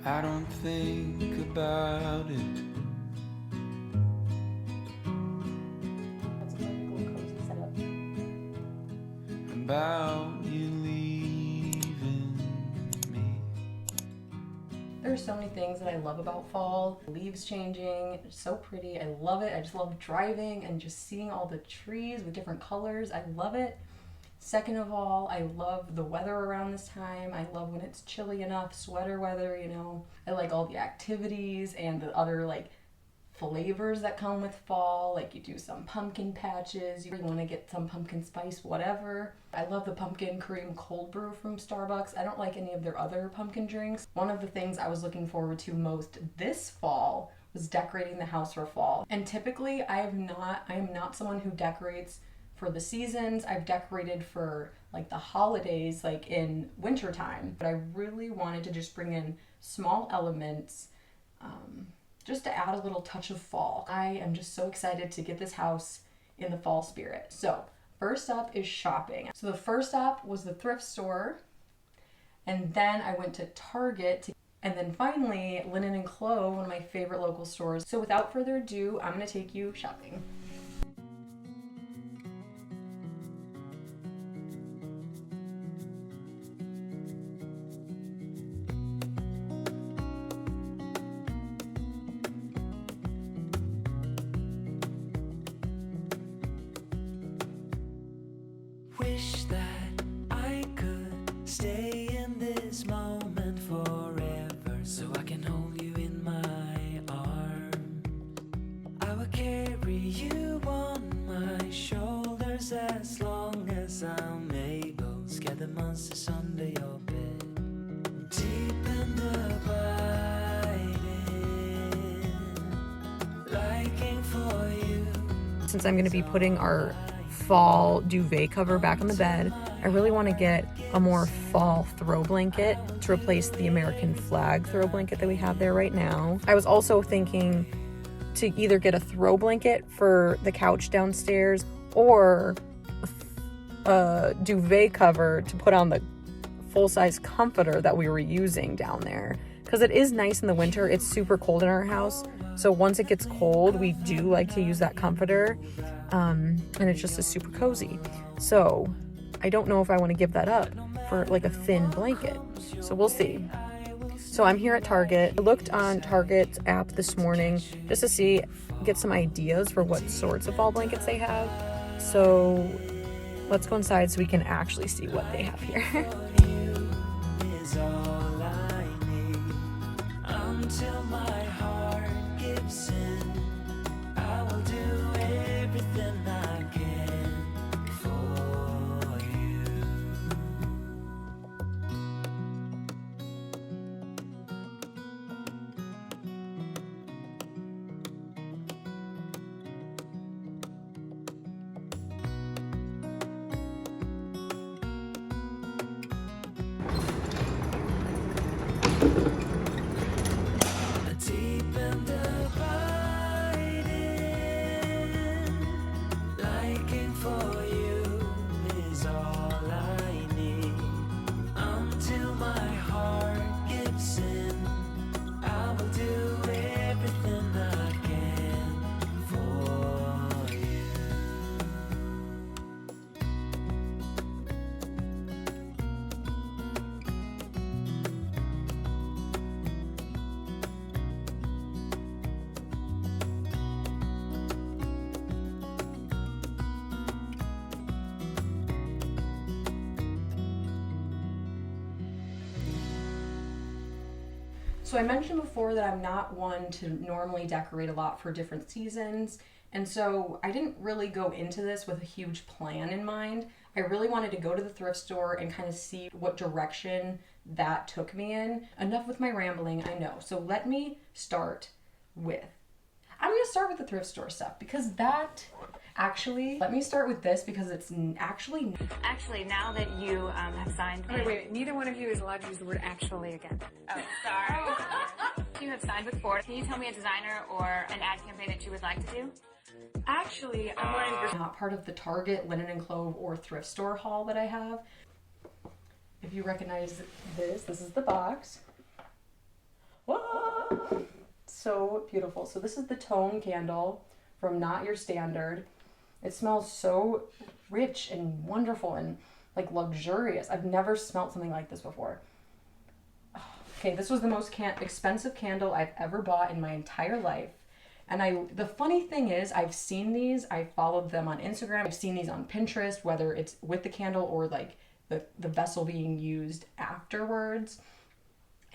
I don't think about it. That's a perfect little cozy setup. About you leaving me. There's so many things that I love about fall. Leaves changing, it's so pretty. I love it. I just love driving and just seeing all the trees with different colors. I love it. Second of all, I love the weather around this time. I love when it's chilly enough, sweater weather, you know. I like all the activities and the other like flavors that come with fall. Like you do some pumpkin patches, you want to get some pumpkin spice, whatever. I love the pumpkin cream cold brew from Starbucks. I don't like any of their other pumpkin drinks. One of the things I was looking forward to most this fall was decorating the house for fall. And typically I am not someone who decorates for the seasons. I've decorated for like the holidays, like in wintertime, but I really wanted to just bring in small elements just to add a little touch of fall. I am just so excited to get this house in the fall spirit. So first up is shopping. So the first stop was the thrift store, and then I went to Target, and then finally Linen and Clove, one of my favorite local stores. So without further ado, I'm gonna take you shopping. Wish that I could stay in this moment forever, so I can hold you in my arms. I will carry you on my shoulders as long as I'm able. Scare the monsters under your bed, deep and abiding, liking for you. Since I'm going to be putting our fall duvet cover back on the bed, I really want to get a more fall throw blanket to replace the American flag throw blanket that we have there right now. I was also thinking to either get a throw blanket for the couch downstairs or a duvet cover to put on the full-size comforter that we were using down there, because it is nice in the winter. It's super cold in our house, so once it gets cold we do like to use that comforter, and it's just super cozy. So I don't know if I want to give that up for like a thin blanket, so we'll see. So I'm here at Target. I looked on Target's app this morning just to get some ideas for what sorts of fall blankets they have. So let's go inside so we can actually see what they have here. Until my heart gives in, I will do everything I can for you. Deep and abiding, liking for you is all I need. Until my heart gives in, I will do everything I can for you. So I mentioned before that I'm not one to normally decorate a lot for different seasons, and so I didn't really go into this with a huge plan in mind. I really wanted to go to the thrift store and kind of see what direction that took me in. Enough with my rambling, I know. So let me start with, I'm going to start with the thrift store stuff because let me start with this because it's actually, now that you have signed. Wait. Neither one of you is allowed to use the word actually again. Oh, sorry. You have signed with Ford. Can you tell me a designer or an ad campaign that you would like to do? actually, I'm wearing not part of the Target Linen and Clove or thrift store haul that I have. If you recognize this is the box. so beautiful. So this is the tone candle from Not Your Standard. It smells so rich and wonderful and like luxurious. I've never smelled something like this before. Okay, this was the most expensive candle I've ever bought in my entire life. And the funny thing is, I've seen these, I followed them on Instagram, I've seen these on Pinterest, whether it's with the candle or like the vessel being used afterwards.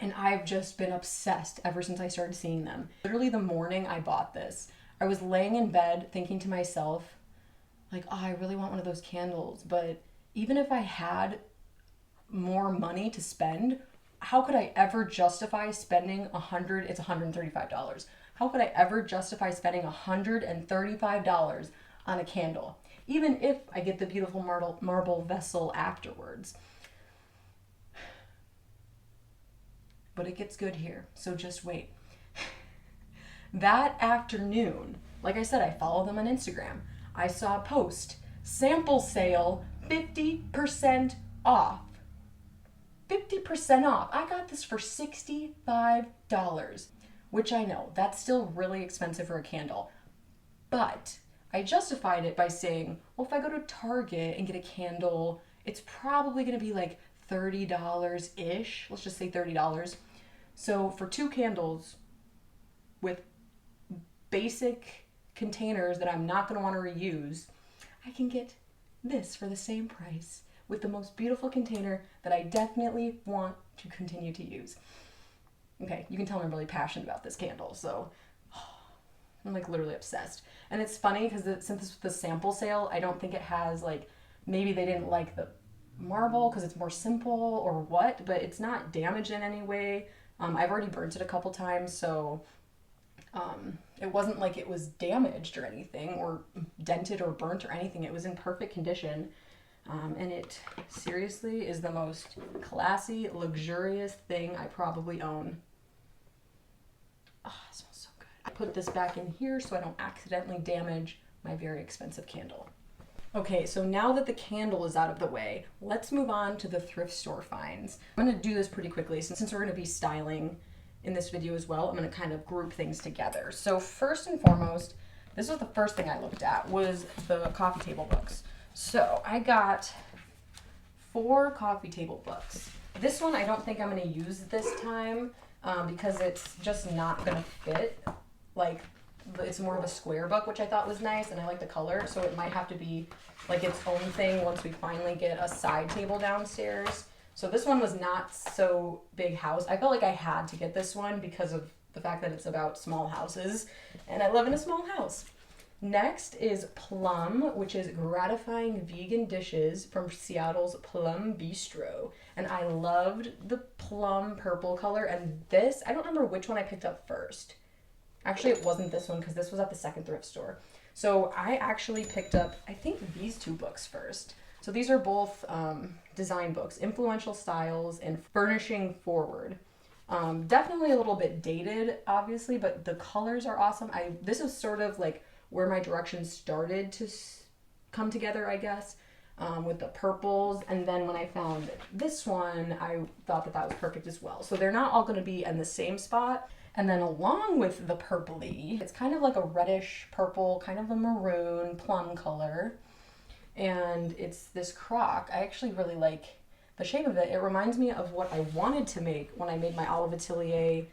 And I've just been obsessed ever since I started seeing them. Literally the morning I bought this, I was laying in bed thinking to myself, like, oh, I really want one of those candles. But even if I had more money to spend, how could I ever justify spending it's $135. How could I ever justify spending $135 on a candle? Even if I get the beautiful marble vessel afterwards. But it gets good here, so just wait. That afternoon, like I said, I follow them on Instagram. I saw a post, sample sale, 50% off. 50% off. I got this for $65, which I know, that's still really expensive for a candle. But I justified it by saying, well, if I go to Target and get a candle, it's probably gonna be like $30-ish. Let's just say $30. So for 2 candles with basic containers that I'm not gonna wanna reuse, I can get this for the same price with the most beautiful container that I definitely want to continue to use. Okay, you can tell I'm really passionate about this candle, so I'm like literally obsessed. And it's funny because since this was the sample sale, I don't think it has like, maybe they didn't like the marble because it's more simple or what, but it's not damaged in any way. I've already burnt it a couple times, so it wasn't like it was damaged or anything or dented or burnt or anything. It was in perfect condition. And it seriously is the most classy, luxurious thing I probably own. Oh, it smells so good. I put this back in here so I don't accidentally damage my very expensive candle. Okay, so now that the candle is out of the way, let's move on to the thrift store finds. I'm gonna do this pretty quickly since we're gonna be styling in this video as well. I'm gonna kind of group things together. So first and foremost, this was the first thing I looked at, was the coffee table books. So I got 4 coffee table books. This one I don't think I'm going to use this time because it's just not going to fit. Like, it's more of a square book, which I thought was nice, and I like the color, so it might have to be like its own thing once we finally get a side table downstairs. So this one was not so big house. I felt like I had to get this one because of the fact that it's about small houses, and I live in a small house. Next is Plum, which is gratifying vegan dishes from Seattle's Plum Bistro. And I loved the plum purple color. And this, I don't remember which one I picked up first. Actually, it wasn't this one because this was at the second thrift store. So I actually picked up, I think, these 2 books first. So these are both design books, Influential Styles and Furnishing Forward. Definitely a little bit dated, obviously, but the colors are awesome. This is sort of like where my directions started to come together, I guess, with the purples. And then when I found this one, I thought that was perfect as well. So they're not all going to be in the same spot. And then along with the purpley, it's kind of like a reddish purple, kind of a maroon plum color. And it's this crock. I actually really like the shape of it. It reminds me of what I wanted to make when I made my Olive Atelier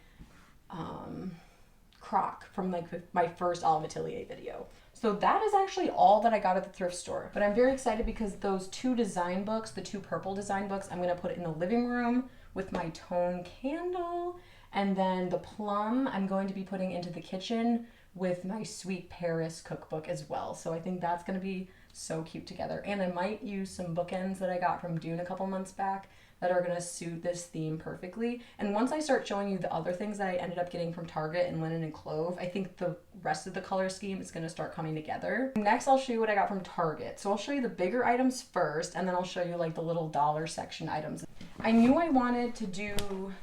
crock from like my first Olive Atelier video. So that is actually all that I got at the thrift store. But I'm very excited because those 2 design books, the 2 purple design books, I'm going to put it in the living room with my tone candle. And then the plum I'm going to be putting into the kitchen with my Sweet Paris cookbook as well. So I think that's going to be so cute together. And I might use some bookends that I got from Dune a couple months back that are going to suit this theme perfectly. And once I start showing you the other things that I ended up getting from Target and Linen and Clove, I think the rest of the color scheme is going to start coming together. Next, I'll show you what I got from Target. So I'll show you the bigger items first, and then I'll show you like the little dollar section items. I knew I wanted to do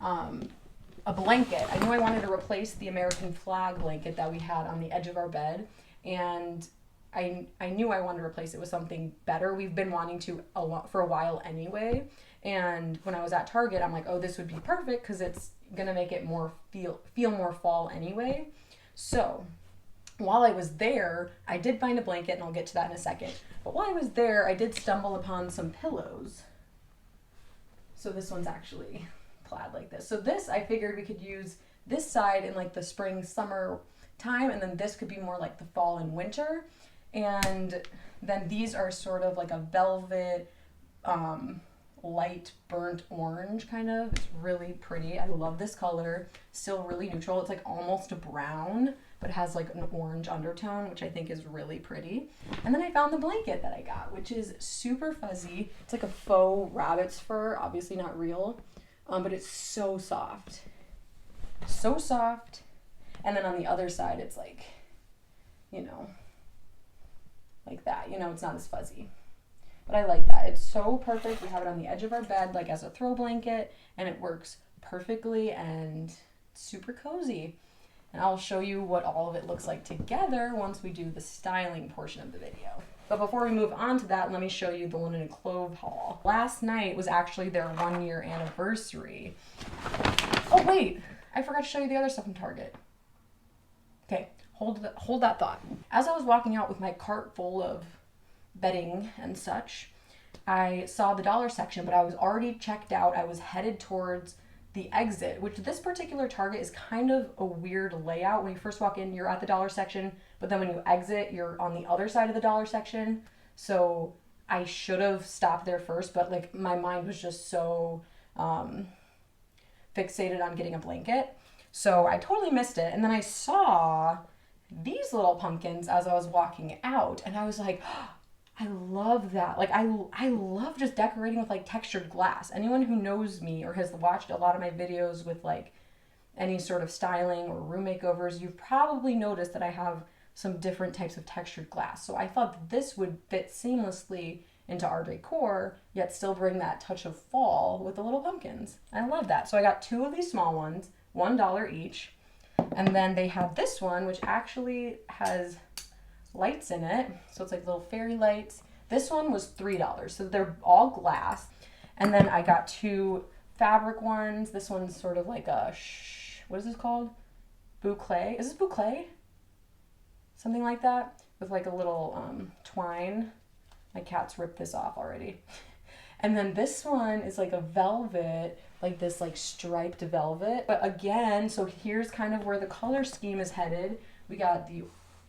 a blanket. I knew I wanted to replace the American flag blanket that we had on the edge of our bed, and I knew I wanted to replace it with something better. We've been wanting to for a while anyway, And when I was at Target, I'm like, oh, this would be perfect because it's gonna make it more feel more fall anyway. So while I was there, I did find a blanket, and I'll get to that in a second. But while I was there, I did stumble upon some pillows. So this one's actually plaid like this. So this, I figured we could use this side in like the spring, summer time, and then this could be more like the fall and winter. And then these are sort of like a velvet, light burnt orange kind of. It's really pretty. I love this color. Still really neutral. It's like almost a brown, but has like an orange undertone, which I think is really pretty. And then I found the blanket that I got, which is super fuzzy. It's like a faux rabbit's fur, obviously not real, but it's so soft. So soft. And then on the other side, it's like, you know, like that. You know, it's not as fuzzy. But I like that. It's so perfect. We have it on the edge of our bed, like as a throw blanket, and it works perfectly and super cozy. And I'll show you what all of it looks like together once we do the styling portion of the video. But before we move on to that, let me show you the Linen and Clove haul. Last night was actually their 1-year anniversary. Oh wait, I forgot to show you the other stuff from Target. Okay, hold that thought. As I was walking out with my cart full of bedding and such, I saw the dollar section, but I was already checked out. I was headed towards the exit, which this particular Target is kind of a weird layout. When you first walk in, you're at the dollar section, but then when you exit, you're on the other side of the dollar section. So I should have stopped there first, but like my mind was just so fixated on getting a blanket. So I totally missed it. And then I saw these little pumpkins as I was walking out, and I was like, oh, I love that. Like I love just decorating with like textured glass. Anyone who knows me or has watched a lot of my videos with like any sort of styling or room makeovers, you've probably noticed that I have some different types of textured glass. So I thought that this would fit seamlessly into our decor, yet still bring that touch of fall with the little pumpkins. I love that. So I got 2 of these small ones, $1 each. And then they have this one, which actually has lights in it. So it's like little fairy lights. This one was $3. So they're all glass. And then I got 2 fabric ones. This one's sort of like a, what is this called? Boucle. Is this boucle? Something like that. With like a little twine. My cat's ripped this off already. And then this one is like a velvet, like this like striped velvet. But again, so here's kind of where the color scheme is headed. We got the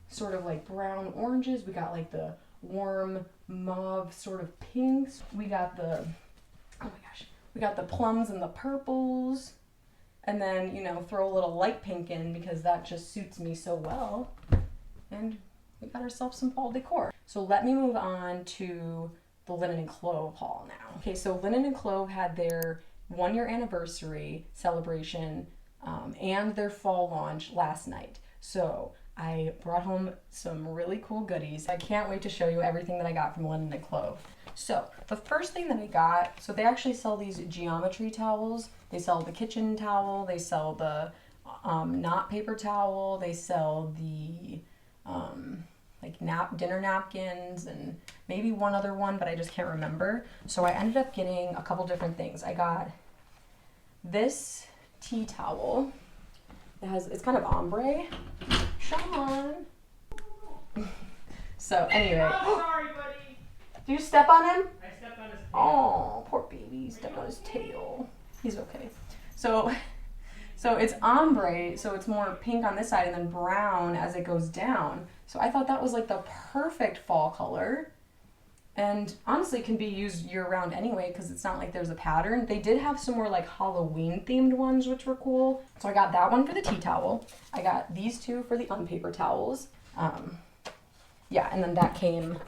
sort of like brown oranges. We got like the warm mauve sort of pinks. We got the, oh my gosh, we got the plums and the purples. And then, you know, throw a little light pink in because that just suits me so well. And we got ourselves some fall decor. So let me move on to the Linen and Clove haul now. Okay, so Linen and Clove had their 1-year anniversary celebration and their fall launch last night. So I brought home some really cool goodies. I can't wait to show you everything that I got from Linen and Clove. So the first thing that I got, so they actually sell these geometry towels. They sell the kitchen towel. They sell the knot paper towel. They sell the like dinner napkins and maybe one other one, but I just can't remember. So I ended up getting a couple different things. I got this tea towel. It's kind of ombre. Sean. So anyway. Oh, sorry, buddy. Do you step on him? I stepped on his tail. Oh, poor baby. He stepped on his tail. He's okay. So it's ombre, so it's more pink on this side and then brown as it goes down. So I thought that was like the perfect fall color. And honestly can be used year round anyway because it's not like there's a pattern. They did have some more like Halloween themed ones which were cool. So I got that one for the tea towel. I got these 2 for the unpaper towels. Yeah, and then that came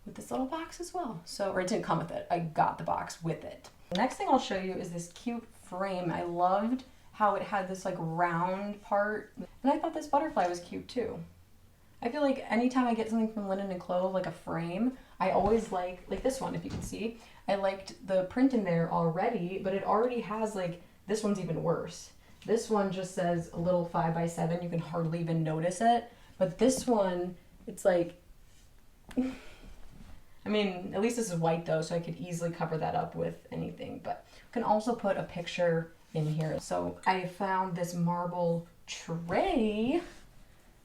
with this little box as well. So, or it didn't come with it. I got the box with it. The next thing I'll show you is this cute frame. I loved how it had this like round part. And I thought this butterfly was cute too. I feel like anytime I get something from Linen and Clove, like a frame, I always like this one, if you can see. I liked the print in there already, but it already has like, this one's even worse. This one just says a little 5x7. You can hardly even notice it. But this one, it's like, I mean, at least this is white though, so I could easily cover that up with anything. But you can also put a picture in here. So I found this marble tray,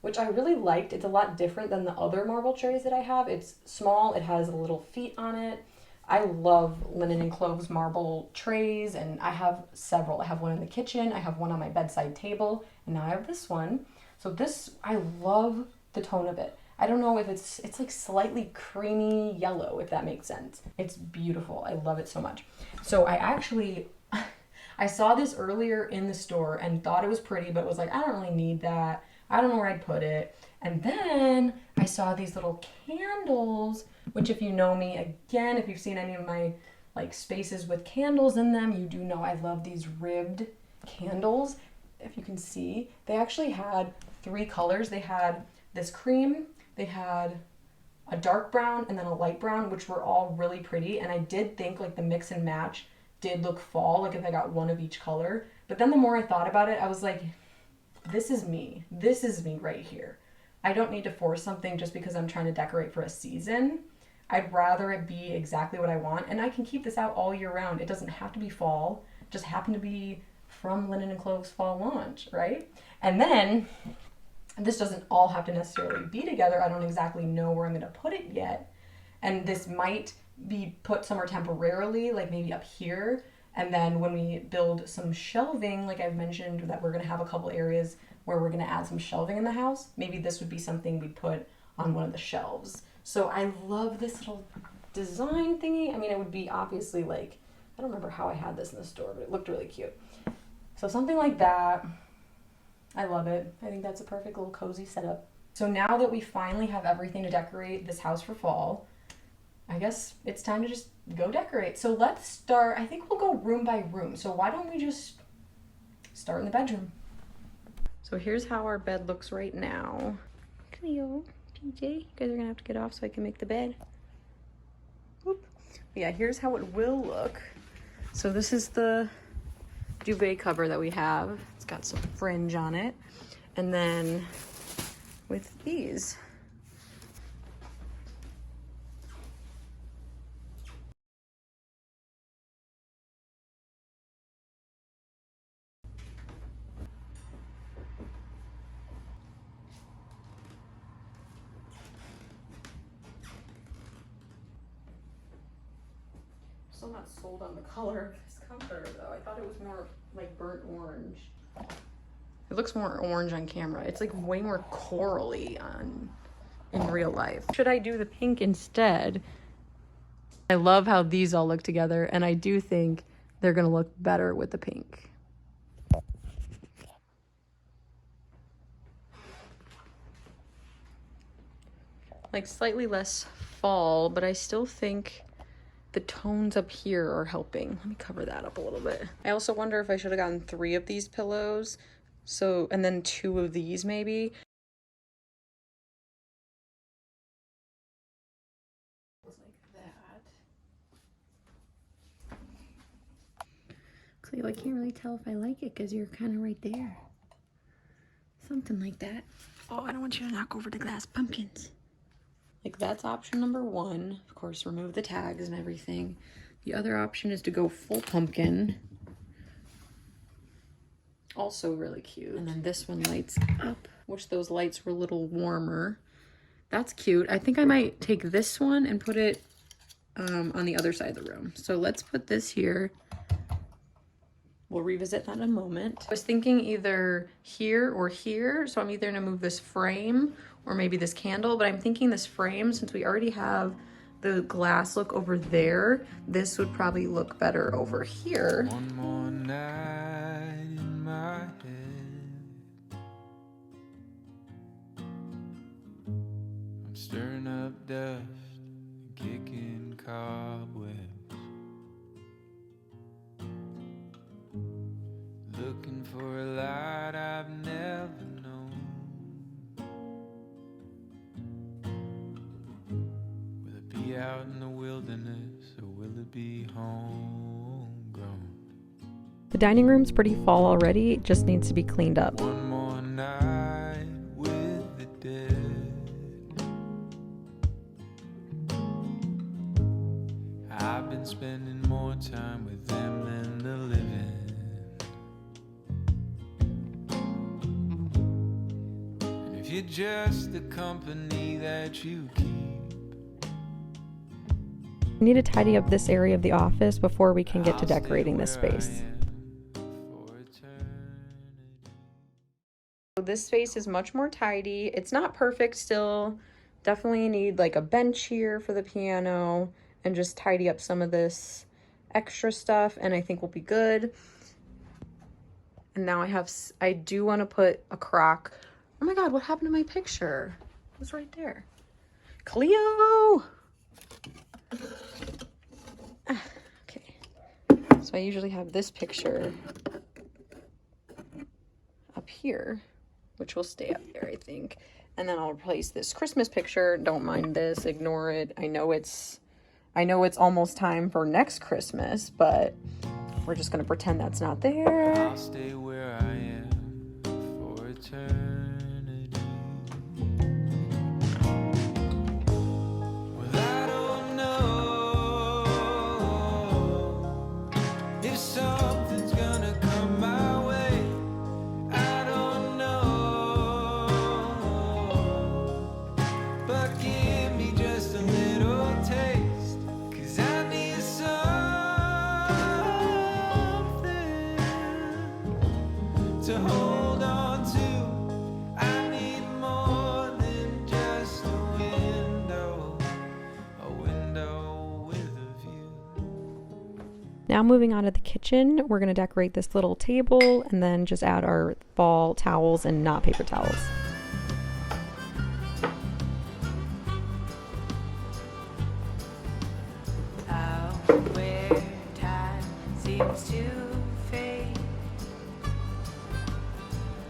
which I really liked. It's a lot different than the other marble trays that I have. It's small, it has little feet on it. I love Linen and Clove's marble trays, and I have several. I have one in the kitchen, I have one on my bedside table, and now I have this one. So this, I love the tone of it. I don't know if it's like slightly creamy yellow, if that makes sense. It's beautiful. I love it so much. So I actually, I saw this earlier in the store and thought it was pretty, but was like, I don't really need that. I don't know where I'd put it. And then I saw these little candles, which if you know me, again, if you've seen any of my like spaces with candles in them, you do know I love these ribbed candles. If you can see, they actually had 3 colors. They had this cream, they had a dark brown, and then a light brown, which were all really pretty. And I did think like the mix and match did look fall, like if I got one of each color. But then the more I thought about it, I was like, this is me. This is me right here. I don't need to force something just because I'm trying to decorate for a season. I'd rather it be exactly what I want, and I can keep this out all year round. It doesn't have to be fall, it just happen to be from Linen and Clove's fall launch, right? And then, this doesn't all have to necessarily be together. I don't exactly know where I'm gonna put it yet. And this might be put somewhere temporarily, like maybe up here. And then when we build some shelving, like I've mentioned, that we're gonna have a couple areas where we're gonna add some shelving in the house, maybe this would be something we put on one of the shelves. So I love this little design thingy. I mean, it would be obviously like, I don't remember how I had this in the store, but it looked really cute. So something like that, I love it. I think that's a perfect little cozy setup. So now that we finally have everything to decorate this house for fall, I guess it's time to just go decorate. So let's start, I think we'll go room by room. So why don't we just start in the bedroom? So here's how our bed looks right now. Cleo, PJ, you guys are gonna have to get off so I can make the bed. Whoop. Yeah, here's how it will look. So this is the duvet cover that we have. It's got some fringe on it. And then with these, still not sold on the color of this comforter though. I thought it was more like burnt orange. It looks more orange on camera. It's like way more corally in real life. Should I do the pink instead? I love how these all look together, and I do think they're gonna look better with the pink. Like slightly less fall, but I still think the tones up here are helping. Let me cover that up a little bit. I also wonder if I should have gotten 3 of these pillows. So, and then 2 of these maybe. Like that. Cleo, I can't really tell if I like it because you're kind of right there. Something like that. Oh, I don't want you to knock over the glass pumpkins. Like that's option number 1. Of course, remove the tags and everything. The other option is to go full pumpkin. Also really cute. And then this one lights up. Wish those lights were a little warmer. That's cute. I think I might take this one and put it on the other side of the room. So let's put this here. We'll revisit that in a moment. I was thinking either here or here. So I'm either gonna move this frame or maybe this candle, but I'm thinking this frame, since we already have the glass look over there, this would probably look better over here. One more night in my head, I'm stirring up dust and kicking cobwebs, looking for a light I've never known. Will it be out in the wilderness, or will it be homegrown? The dining room's pretty fall already. It just needs to be cleaned up. One more night with the dead. mind spending more time with them than the living. And if you're just the company that you keep. I need to tidy up this area of the office before we can get to decorating this space. So this space is much more tidy. It's not perfect still. Definitely need like a bench here for the piano and just tidy up some of this extra stuff, and I think we'll be good. And now I do want to put a crock. Oh my God, what happened to my picture? It was right there. Cleo! Okay, so I usually have this picture up here, which will stay up there, I think. And then I'll replace this Christmas picture. Don't mind this, ignore it. I know it's almost time for next Christmas, but we're just gonna pretend that's not there. I'll stay where I am for eternity. Well, I don't know if something's gonna come my way. I don't know, but give me just a little taste, 'cause I need something to hold on to. I need more than just a window with a view. Now moving on to the kitchen, we're gonna decorate this little table and then just add our fall towels and not paper towels. Out where time seems to fade,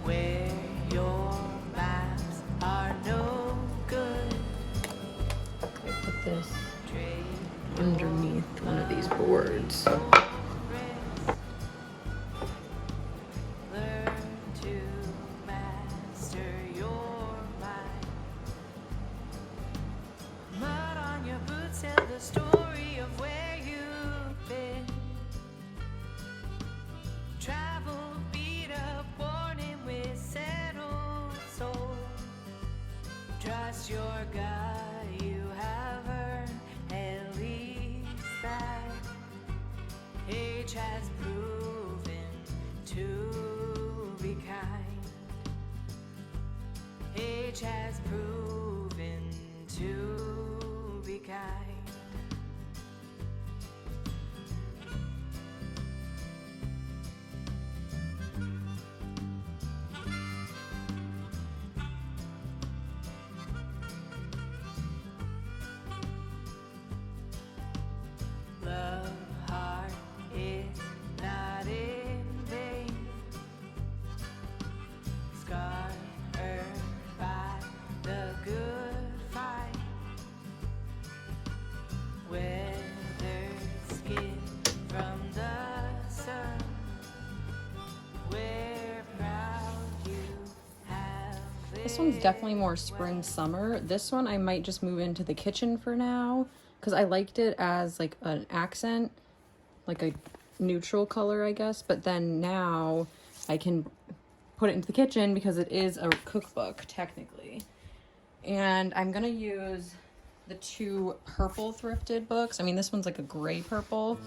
where your maps are no good. I put this underneath one of these boards. Learn to master your mind. Mud on your boots tell the story of where you've been. Travel beat up, warning with settled soul. Trust your gut, you have earned at least that. Age has proven to be kind. Age has proven to be kind. Love heart is not in vain. Scar earned by the good fight. Weathered skin from the sun. We're proud you have. This one's definitely more spring summer. This one I might just move into the kitchen for now because I liked it as like an accent, like a neutral color, I guess. But then now I can put it into the kitchen because it is a cookbook technically. And I'm gonna use the two purple thrifted books. I mean, this one's like a gray purple.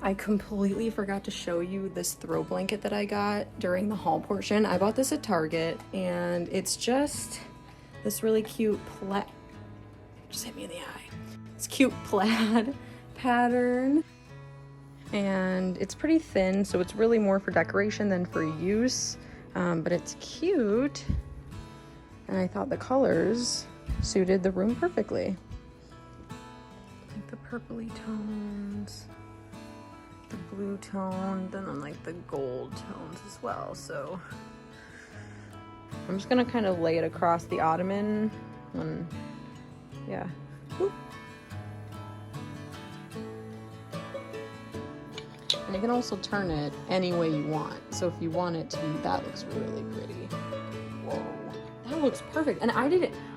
I completely forgot to show you this throw blanket that I got during the haul portion. I bought this at Target, and it's just this really cute plaid. Just hit me in the eye. It's cute plaid pattern, and it's pretty thin, so it's really more for decoration than for use, but it's cute, and I thought the colors suited the room perfectly. Like the purpley tones, the blue tone, then like the gold tones as well. So I'm just gonna kind of lay it across the ottoman and yeah. Whoop. And you can also turn it any way you want. So if you want it to be, that looks really pretty. Whoa. candle looks perfect. And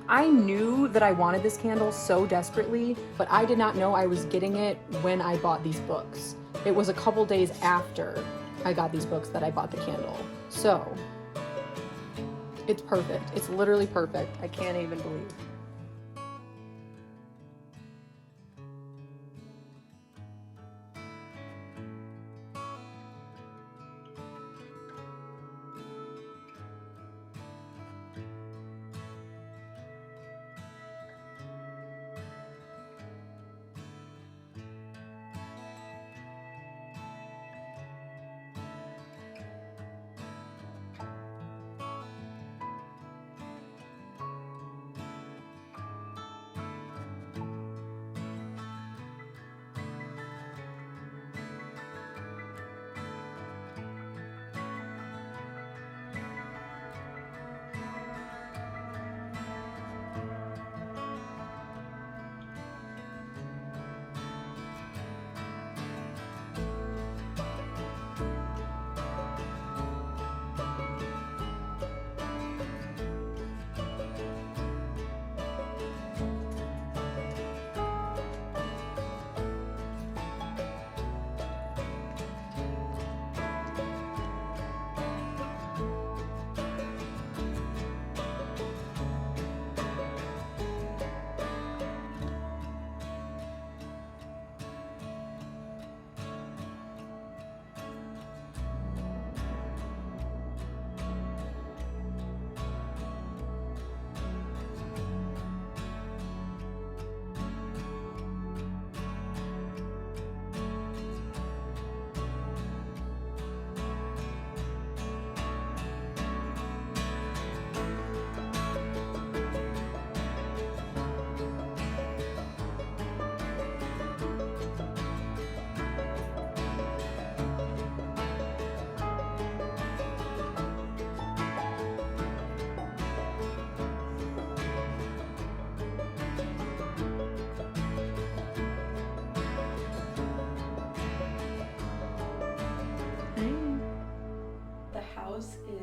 I knew that I wanted this candle so desperately, but I did not know I was getting it when I bought these books. It was a couple days after I got these books that I bought the candle. So, it's perfect. It's literally perfect. I can't even believe.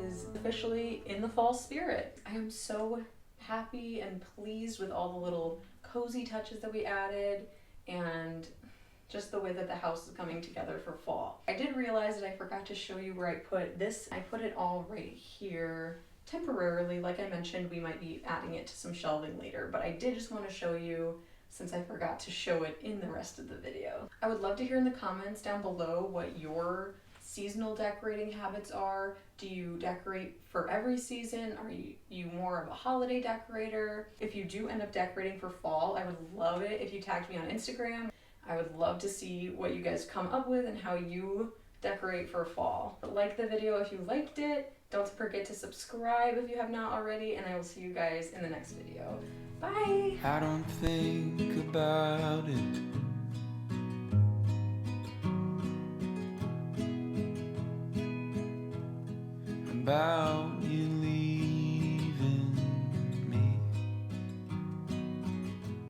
Is officially in the fall spirit. I am so happy and pleased with all the little cozy touches that we added and just the way that the house is coming together for fall. I did realize that I forgot to show you where I put this. I put it all right here temporarily. Like I mentioned, we might be adding it to some shelving later, but I did just want to show you since I forgot to show it in the rest of the video. I would love to hear in the comments down below what your seasonal decorating habits are. Do you decorate for every season? Are you more of a holiday decorator? If you do end up decorating for fall, I would love it if you tagged me on Instagram. I would love to see what you guys come up with and how you decorate for fall. Like the video if you liked it. Don't forget to subscribe if you have not already, and I will see you guys in the next video. Bye! I don't think about it. About you